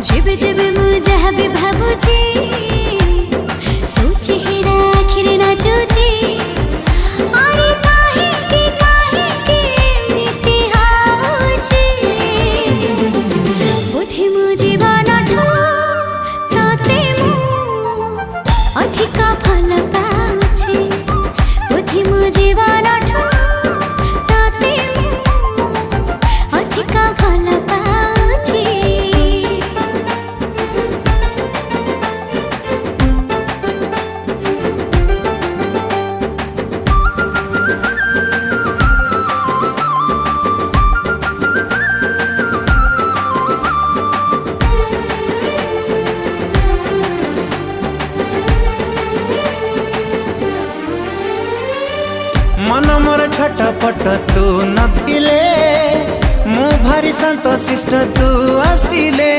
जेबे जेबे मुझे भी भाबुची तू चेहरा आखिर नाचुची अरे काहे के एमिति हाउची बोधे मो जीवनठू तते मु अधिका भल पाउची बोधे मो जीवनठू तते मु अधिका भल पाउची। मन मोर छटपट तू नथिले मु भारी संतोषिष्ट तू आसिले।